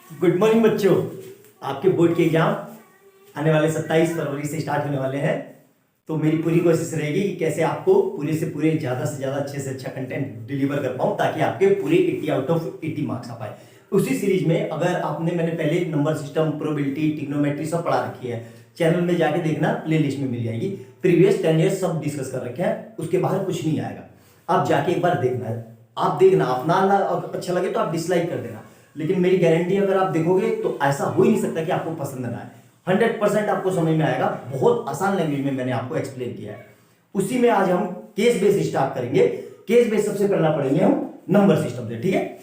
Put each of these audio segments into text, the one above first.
Good morning बच्चों। आपके board के एग्जाम आने वाले 27 फरवरी से स्टार्ट होने वाले हैं। तो मेरी पूरी कोशिश रहेगी कि कैसे आपको पूरे से पूरे ज़्यादा से ज़्यादा अच्छे से अच्छा कंटेंट डिलीवर कर पाऊँ ताकि आपके पूरे 80 आउट ऑफ 80 मार्क्स आ पाए। उसी सीरीज में अगर मैंने पहले नंबर सिस्टम, प्रोबेबिलिटी, ट्रिग्नोमेट्री सब पढ़ा रखी है, चैनल में जाके देखना, प्लेलिस्ट में मिल जाएगी। प्रीवियस 10 ईयर्स सब डिस्कस कर रखे हैं, उसके बाहर कुछ नहीं आएगा। आप जाके एक बार देखना है, आप देखना, अपना अच्छा लगे तो आप डिसलाइक कर देना, लेकिन मेरी गारंटी अगर आप देखोगे तो ऐसा हो ही नहीं सकता कि आपको पसंद ना आए। 100% आपको समझ में आएगा। बहुत आसान लैंग्वेज में मैंने आपको एक्सप्लेन किया है। उसी में आज हम केस बेस स्टार्ट करेंगे। केस बेस सबसे पहला पढ़ेंगे हम नंबर सिस्टम से, ठीक है।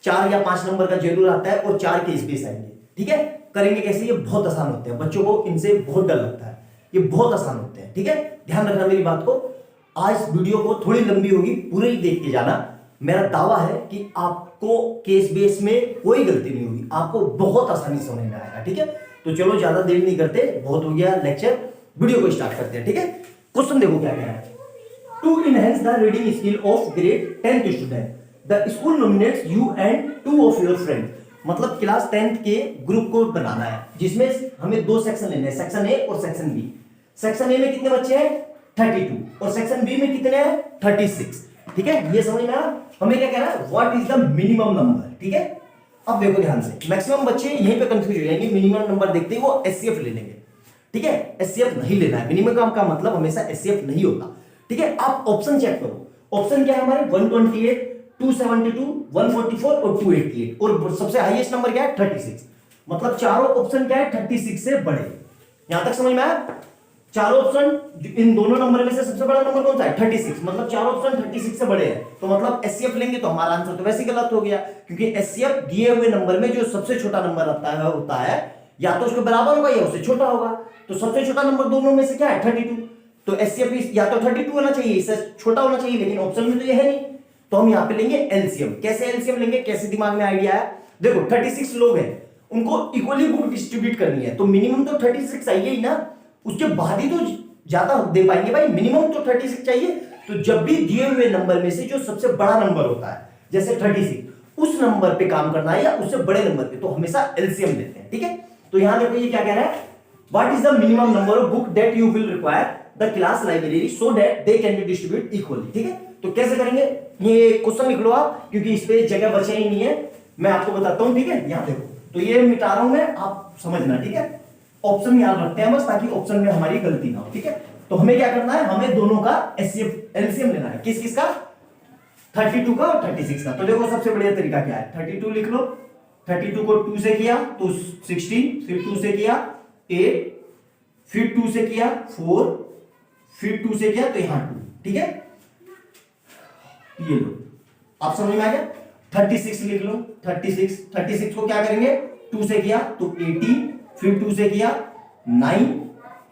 4 या 5 नंबर का जरूर आता है और 4 केस बेस आएंगे, ठीक है। करेंगे कैसे? ये बहुत आसान होते हैं, बच्चों को इनसे बहुत डर लगता है, ये बहुत आसान होते हैं, ठीक है। ध्यान रखना मेरी बात को। आज वीडियो को थोड़ी लंबी होगी, पूरे ही देख के जाना। मेरा दावा है कि आपको केस बेस में कोई गलती नहीं होगी, आपको बहुत आसानी से समझ में आएगा, ठीक है। तो चलो ज्यादा देर नहीं करते, बहुत हो गया लेक्चर, वीडियो को स्टार्ट करते हैं, ठीक है। क्वेश्चन देखो क्या कह रहा है। To enhance the reading skill of grade 10th student, the school nominates you and 2 of your friends. मतलब क्लास 10th के ग्रुप को बनाना है, जिसमें हमें 2 सेक्शन लेने हैं, सेक्शन ए और सेक्शन बी। सेक्शन ए में कितने बच्चे हैं? 32 और सेक्शन बी में कितने हैं? 36, ठीक है। ये समझ में आया? हमें क्या कहना है? What is the minimum number, ठीक है। अब देखो ध्यान से, मैक्सिमम बच्चे यहीं पे कंफ्यूज हो जाएंगे, मिनिमम नंबर देखते ही वो एचसीएफ ले लेंगे, ठीक है। एचसीएफ नहीं लेना है, मिनिमम का मतलब हमेशा एचसीएफ नहीं होता, ठीक है। आप ऑप्शन चेक करो, ऑप्शन क्या है हमारे? 128, 272, 144 और 288, और सबसे हाईएस्ट नंबर क्या है? 36। मतलब चारों ऑप्शन क्या है? 36 से बड़े। यहां तक समझ में आया? चारों ऑप्शन, इन दोनों नंबर में से सबसे बड़ा नंबर कौन सा है? 36। मतलब चारों ऑप्शन 36 से बड़े हैं, तो मतलब एचसीएफ लेंगे तो हमारा आंसर तो वैसे ही गलत हो गया, क्योंकि एचसीएफ दिए हुए नंबर में जो सबसे छोटा नंबर होता है या तो उसके बराबर होगा या उससे छोटा होगा। तो सबसे छोटा नंबर दोनों में से क्या है? 32। तो एचसीएफ या तो 32 होना चाहिए, इससे छोटा होना चाहिए, लेकिन ऑप्शन में तो ये है नहीं। तो हम यहाँ पे लेंगे एलसीएम। कैसे एलसीएम लेंगे? कैसे दिमाग में आइडिया है? देखो 36 लोग हैं, उनको इक्वली बुक डिस्ट्रीब्यूट करनी है, तो मिनिमम तो 36 चाहिए ही ना, उसके बाद ही तो ज्यादा दे पाएंगे भाई। मिनिमम तो 36 चाहिए। तो जब भी दिए हुए नंबर में से जो सबसे बड़ा नंबर होता है, जैसे 36, उस नंबर पे काम करना है या उससे बड़े नंबर पे, तो हमेशा एलसीएम लेते हैं, ठीक है। तो यहां देखो ये क्या कह रहा है? What is the minimum number of book that you will require the class library so that they can be distribute equally, ठीक है। तो कैसे करेंगे? ये क्वेश्चन लिख लो आप, क्योंकि इस पे जगह बचा ही नहीं है, मैं आपको बताता हूं, ठीक है। यहां देखो, तो ये मिटा रहा हूं मैं, आप समझना, ठीक है। ऑप्शन याद रखते हैं बस, ताकि ऑप्शन में हमारी गलती ना हो, ठीक है। तो हमें क्या करना है? हमें दोनों का एलसीएम लेना है। किस किस का? 32 का और 36 का। तो देखो सबसे बढ़िया तरीका क्या है? 32 लिख लो, 32 को 2 से किया तो 16, फिर 2 से किया 8, फिर 2 से किया 4, फिर 2 से किया तो यहां 2, ठीक है। ये लो, आप समझ में आ गया? 36 लिख लो, 36 को क्या करेंगे? 2 से किया तो 18, फिर 2 से किया 9,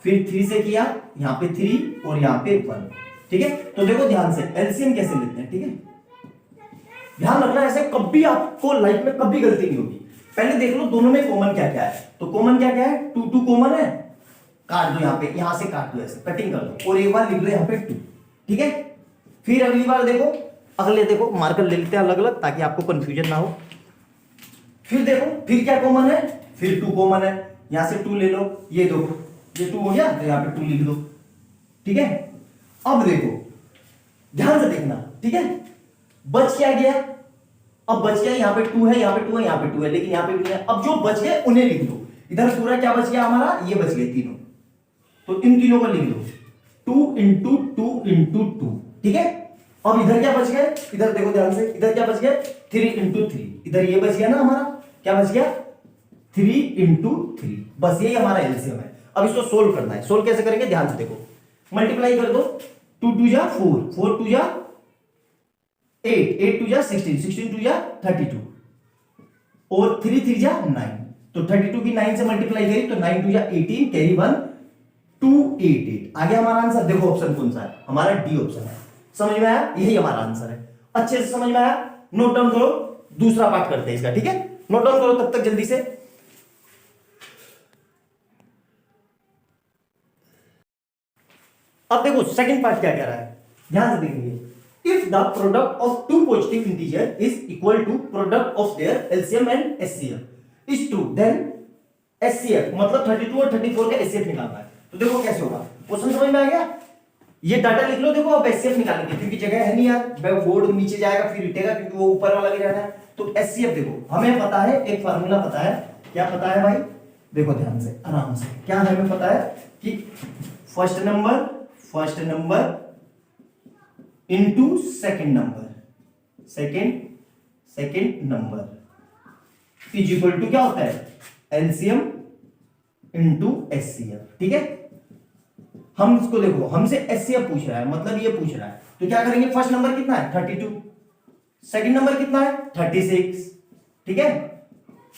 फिर 3 से किया यहां पे 3 और यहां पे 1, ठीक है। तो देखो ध्यान से एलसीएम कैसे लेते हैं, ठीक है। ध्यान रखना, ऐसे कभी आपको लाइफ में कभी गलती नहीं होगी। पहले देख लो दोनों में कॉमन क्या क्या है। तो कॉमन क्या क्या है? 2 कॉमन है, काट दो, यहां पे, यहां से काट दो, ऐसे कटिंग कर दो, और एक बार लिख लो यहां पे 2, ठीक है। फिर अगली बार देखो, अगले देखो मार्कर ले लेते हैं अलग अलग, ताकि आपको कंफ्यूजन ना हो। फिर देखो, फिर क्या कॉमन है? फिर 2 कॉमन है, यहां से 2 ले लो, ये देखो ये 2 हो गया, तो यहां पे 2 लिख दो, ठीक है। अब देखो ध्यान से देखना, ठीक है। बच क्या गया? अब बच गया, यहां पे 2 है, यहां पे 2 है, यहां पे 2 है, लेकिन यहां पे 2 है। अब जो बच गए उन्हें लिख दो। इधर पूरा क्या बच गया हमारा? ये बच गए तीनों, तो इन तीनों को लिख दो, 2 इंटू 2 इंटू 2, ठीक है। अब इधर क्या बच गए? इधर देखो ध्यान से, इधर क्या बच गया? 3 इंटू 3, इधर ये बच गया ना हमारा, क्या बच गया? 3 इंटू 3, बस यही हमारा एलसीएम है। अब इसको सोल्व करना है। सोल्व कैसे करेंगे? ध्यान से देखो, मल्टीप्लाई कर दो, 2 2 जा 4, 4 2 जा 8, 8 2 जा 16, 16 2 जा 32, और 3 3 जा 9। तो 32 की 9 से मल्टीप्लाई करी तो 9 2 जा 18, कैरी 1, 288 आ गया हमारा आंसर। देखो ऑप्शन कौन सा है? हमारा डी ऑप्शन है। समझ में आया? यही हमारा आंसर है। अच्छे से समझ में आया? नोट डाउन करो, दूसरा पार्ट करते हैं इसका, ठीक है। नोट डाउन करो तब तक जल्दी से। अब देखो सेकंड पार्ट क्या कह रहा है, ध्यान से देखेंगे। If the product of two positive integer is equal to product of their LCM and HCF, is true then HCF मतलब 32 और 34 का एचसीएफ निकालना है। तो देखो कैसे होगा, क्वेश्चन समझ में आ गया? ये डाटा लिख लो, देखो अब एचसीएफ निकालेंगे क्योंकि जगह है नहीं यार, बोर्ड नीचे जाएगा फिर उठेगा क्योंकि वो ऊपर वाला भी रहना है। तो एचसीएफ देखो हमें पता है, एक फार्मूला पता है, क्या पता है भाई? देखो ध्यान से आराम से, क्या हमें पता है कि first number into second number is equal to क्या होता है? LCM into HCF. ठीक है, हम इसको देखो, हमसे एचसीएफ पूछ रहा है मतलब ये पूछ रहा है, तो क्या करेंगे? फर्स्ट नंबर कितना है? 32, सेकंड नंबर कितना है? 36। ठीक है,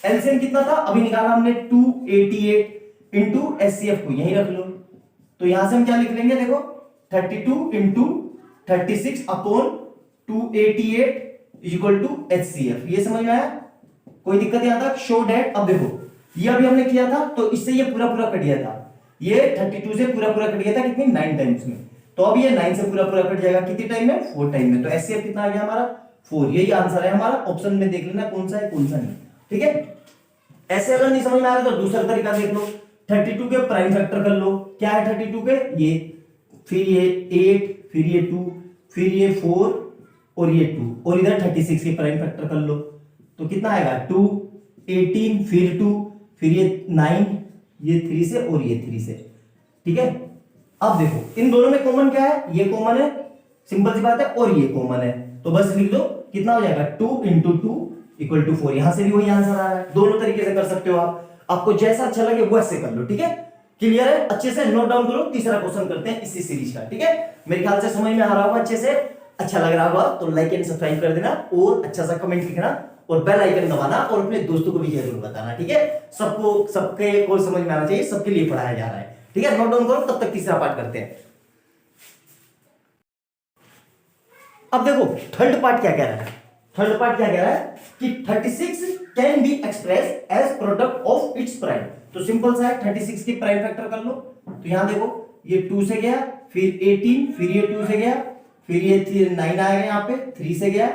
एलसीएम कितना था अभी निकाला हमने? 288 इंटू एचसीएफ को यहीं रख लो। तो यहां से हम क्या लिख लेंगे? देखो 32 into 36 upon 288 equal to HCF. ये समझ में आया? कोई दिक्कत यहां तक? Show that. अब देखो ये अभी हमने किया था तो इससे ये पूरा कट गया था, ये 32 से पूरा कट गया था कितनी? 9 टाइम्स में। तो अब ये 9 से पूरा कट जाएगा कितनी टाइम में? 4 टाइम में। तो एचसीएफ कितना आ गया हमारा? 4। यही आंसर है हमारा, ऑप्शन में देख लेना कौन सा है कौन सा नहीं। ठीक है, ऐसे अगर नहीं समझ में आ रहा तो दूसरा तरीका देख लो, 32 के प्राइम फैक्टर कर लो। क्या है 32 के? ये, फिर ये 8, फिर ये 2, फिर ये 4 और ये 2, और इधर 36 के प्राइम फैक्टर कर लो। तो कितना आएगा? 2, 18, फिर 2, फिर ये 9, ये 3 से और ये 3 से। ठीक है, अब देखो इन दोनों में कॉमन क्या है? ये कॉमन है, सिंपल सी बात है, और ये कॉमन है। तो बस लिख दो, कितना हो जाएगा? 2 इंटू 2 इक्वल टू 4। यहां से भी वही आंसर आ रहा है। दोनों तरीके से कर सकते हो आप, आपको जैसा अच्छा लगे वो ऐसे कर लो। ठीक है, क्लियर है? अच्छे से नोट डाउन करो। तीसरा क्वेश्चन करते हैं इसी सीरीज का। ठीक है, मेरे ख्याल से समझ में आ रहा होगा अच्छे से। अच्छा लग रहा होगा तो लाइक एंड सब्सक्राइब कर देना और अच्छा सा कमेंट लिखना और बेल आइकन दबाना और अपने दोस्तों को भी जरूर बताना। ठीक है, सबको सबके को समझ में आना चाहिए, सबके लिए पढ़ाया जा रहा है। ठीक है, नोट डाउन करो, तब तक तीसरा पार्ट करते हैं। अब देखो थर्ड पार्ट क्या कह रहा है? थर्ड पार्ट क्या कह रहा है कि 36 can be express as product of its prime. तो सिंपल सा है, 36 की प्राइम फैक्टर कर लो। तो यहां देखो ये 2 से गया, फिर 18, फिर ये 2 से गया, फिर ये 9 आएगा यहाँ पे, 3 से गया,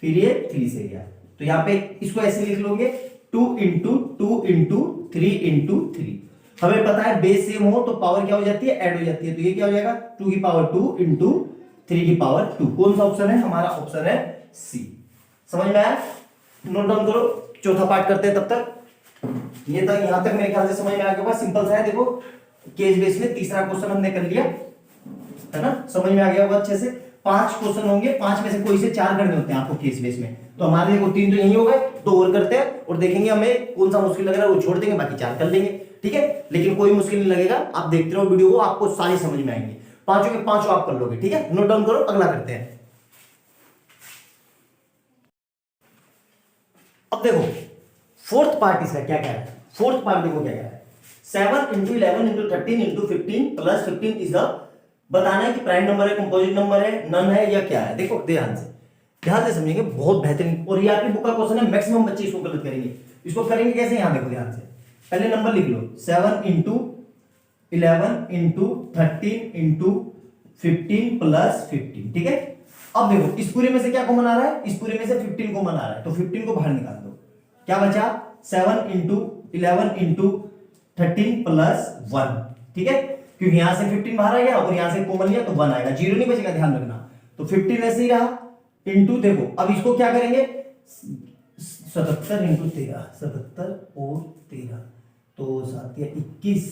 फिर ये 3 से गया। तो यहाँ पे इसको ऐसे लिख लोगे 2 इंटू 2 इंटू 3 इंटू 3। हमें पता है बेस सेम हो तो पावर क्या हो जाती है? ऐड हो जाती है। तो ये क्या हो जाएगा? 2 की पावर 2 इंटू 3 की पावर 2। कौन सा ऑप्शन है? हमारा ऑप्शन है सी। समझ में आया? नोट डाउन करो, चौथा पार्ट करते हैं तब तक। ये तक यहां तक मेरे ख्याल से समझ में आ गया। सिंपल सा है, देखो केस बेस में तीसरा क्वेश्चन हमने कर लिया है ना, समझ में आ गया होगा अच्छे से। 5 क्वेश्चन होंगे, 5 में से कोई से 4 करने होते हैं आपको केस बेस में। तो हमारे देखो 3 तो यही हो गए, 2 और करते हैं और देखेंगे हमें कौन सा मुश्किल लग रहा है वो छोड़ देंगे, बाकी 4 कर लेंगे। ठीक है, लेकिन कोई मुश्किल नहीं लगेगा, आप देखते रहो वीडियो को, आपको सारी समझ में आएंगे। 5 के 5 आप कर लोगे। ठीक है, नोट डाउन करो, अगला करते हैं। अब देखो फोर्थ पार्ट इसका क्या कह रहा है? फोर्थ पार्ट देखो क्या कह रहा है? 7 into 11 into 13 into 15 plus 15 is the, बताना है कि प्राइम नंबर है, कंपोजिट नंबर है, नन है या क्या है। देखो ध्यान से समझेंगे, बहुत बेहतरीन। और ये आपकी बुक का क्वेश्चन है, मैक्सिमम बच्चे इसको गलत करेंगे। इसको करेंगे कैसे? यहां देखो ध्यान से, पहले नंबर लिख लो 7 इंटू 11 इंटू 13 इंटू 15 प्लस 15। ठीक है, अब देखो इस पूरे में से क्या कॉमन आ रहा है? इस पूरे में से 15 कॉमन आ रहा है, तो 15 को बाहर निकाल दो। क्या बचा? 7 इंटू 11 इंटू 13 प्लस 1। ठीक है, क्योंकि यहां से 15 बाहर आ गया और यहां से कॉमन लिया तो 1 आएगा, 0 नहीं बचेगा, ध्यान रखना। तो 15 ऐसे ही रहा, इंटू देखो अब इसको क्या करेंगे? 77 इंटू 13, 77 और 13 तो 7 या 21,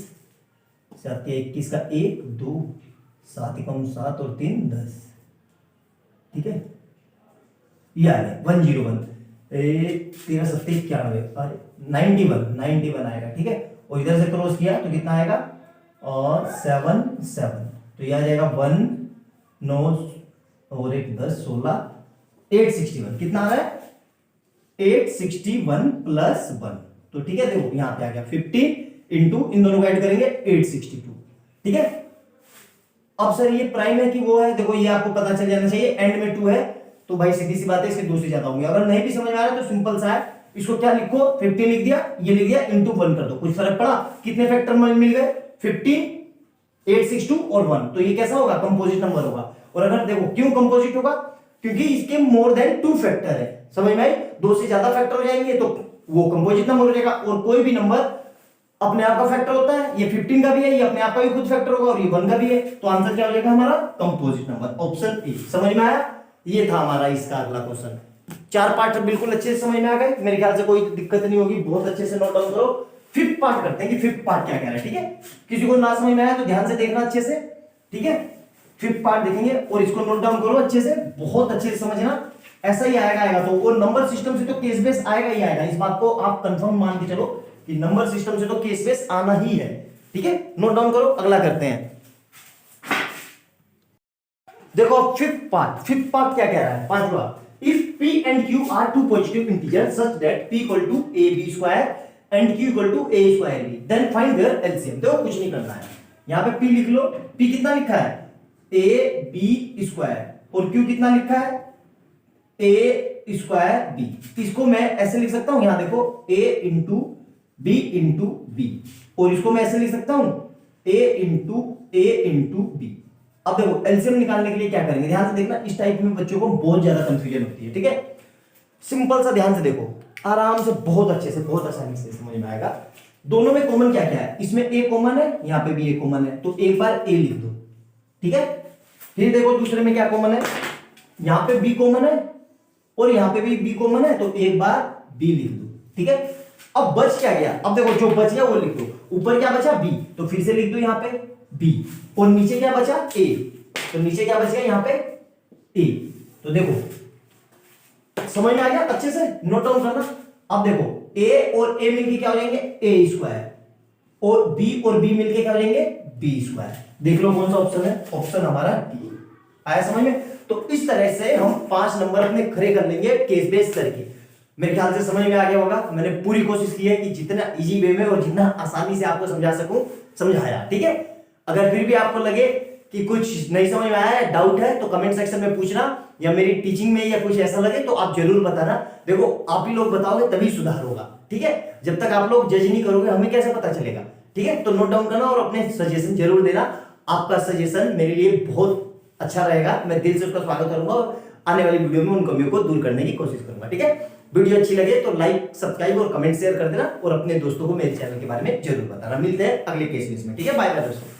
7 या 21 का 1 2, 7 कम 7 और 3 10। ठीक है, ये आ गया 101, 13 7 91, अरे 91 आएगा। ठीक है, और इधर से क्रॉस किया तो कितना आएगा? और 7 7, तो यह आ जाएगा 1 9 और 1 10 16, 861। कितना आ रहा है? 861 प्लस 1। तो ठीक है, देखो यहां पे आ गया 50 इंटू, इन दोनों को ऐड करेंगे 862। ठीक है, अब सर ये प्राइम है कि वो है? देखो ये आपको पता चल जाना चाहिए, एंड में 2 है तो भाई सीधी सी बात है, इसके 2 से ज्यादा होंगे। अगर नहीं भी समझ में आ रहा है तो सिंपल सा है, इसको क्या लिखो? 15 लिख दिया, ये लिख दिया, इंटू 1 कर दो। कुछ फर्क पड़ा? कितने फैक्टर मिल गए? 15, 862 और 1। तो ये कैसा होगा? कंपोजिट नंबर होगा। और अगर देखो क्यों कंपोजिट होगा? क्योंकि इसके मोर देन 2 फैक्टर है, समझ में आई? 2 से ज्यादा फैक्टर हो जाएंगे तो वो कंपोजिट नंबर हो जाएगा। और कोई भी नंबर अपने आप का फैक्टर होता है, ये 15 का भी है, ये अपने आप का भी खुद फैक्टर होगा, और ये 1 का भी है, तो आंसर क्या हो जाएगा हमारा? Composite number, option A. समझ में आया? ये था हमारा इसका अगला क्वेश्चन। 4 पार्ट बिल्कुल अच्छे से समझ में आ गए, मेरे ख्याल से कोई दिक्कत नहीं होगी, बहुत अच्छे से नोट डाउन करो। 5th पार्ट करते हैं कि 5th पार्ट क्या कह रहा है, ठीक है? किसी को ना समझ में आया तो ध्यान से देखना अच्छे से, ठीक है? 5th पार्ट देखेंगे और इसको नोट डाउन करो अच्छे से, बहुत अच्छे से समझना। ऐसा ही आएगा तो वो नंबर सिस्टम से तो केस बेस आएगा ही आएगा, इस बात को आप कंफर्म मान के चलो कि नंबर सिस्टम से तो केस बेस आना ही है, ठीक है? नोट डाउन करो, अगला करते हैं। देखो 5th पार्ट क्या कह रहा है? 5वां, if p and q are two positive integers such that p equal to ab square and q equal to a square b, then find their LCM। देखो कुछ नहीं करना है, यहां पे p लिख लो। p कितना लिखा है? a b स्क्वायर, और q कितना लिखा है? a square b। इसको मैं ऐसे लिख सकता हूं, यहां देखो a into b into b, और इसको मैं ऐसे लिख सकता हूं a इंटू b। अब देखो एलसीएम निकालने के लिए क्या करेंगे, ध्यान से देखना, इस टाइप में बच्चों को बहुत ज्यादा कंफ्यूजन होती है, ठीक है? सिंपल सा ध्यान से देखो, आराम से, बहुत अच्छे से, बहुत आसानी से समझ में आएगा। दोनों में कॉमन क्या क्या है? इसमें ए कॉमन है, यहां पे भी ए कॉमन है, तो एक बार ए लिख दो, ठीक है? फिर देखो दूसरे में क्या कॉमन है, यहां पे बी कॉमन है और यहां पे भी बी कॉमन है, तो एक बार बी लिख दो, ठीक है? अब बच क्या गया? अब देखो जो बच गया वो लिख दो। ऊपर क्या बचा? बी, तो फिर से लिख दो यहां पे बी, और नीचे क्या बचा? ए, तो नीचे क्या बच गया यहां पे? ए। तो देखो समझ में आ गया? अच्छे से नोट डाउन करना। अब देखो ए और ए मिलके क्या हो जाएंगे? ए स्क्वायर, और बी मिलके क्या हो जाएंगे? B square. देख लो कौन सा ऑप्शन है? ऑप्शन हमारा डी। आया समझ में? तो इस तरह से हम 5 नंबर अपने खड़े कर लेंगे केस बेस करके। मेरे ख्याल से समझ में आ गया होगा। मैंने पूरी कोशिश की है कि जितना इजी वे में और जितना आसानी से आपको समझा सकूं समझाया, ठीक है? अगर फिर भी आपको लगे कि कुछ नहीं समझ में आया है, डाउट है, तो कमेंट सेक्शन में पूछना, या मेरी टीचिंग में या कुछ ऐसा लगे तो आप जरूर बताना। देखो आप ही लोग बताओगे तभी सुधार होगा, ठीक है? जब तक आप लोग जज नहीं करोगे हमें कैसे पता चलेगा, ठीक है? तो नोट डाउन करना और अपने सजेशन जरूर देना। आपका सजेशन मेरे लिए बहुत अच्छा रहेगा, मैं दिल से उसका स्वागत करूंगा और आने वाली वीडियो में उन कमियों को दूर करने की कोशिश करूंगा, ठीक है? वीडियो अच्छी लगे तो लाइक, सब्सक्राइब और कमेंट शेयर कर देना, और अपने दोस्तों को मेरे चैनल के बारे में जरूर बताना। मिलते हैं अगले केस में, ठीक है? बाय बाय दोस्तों।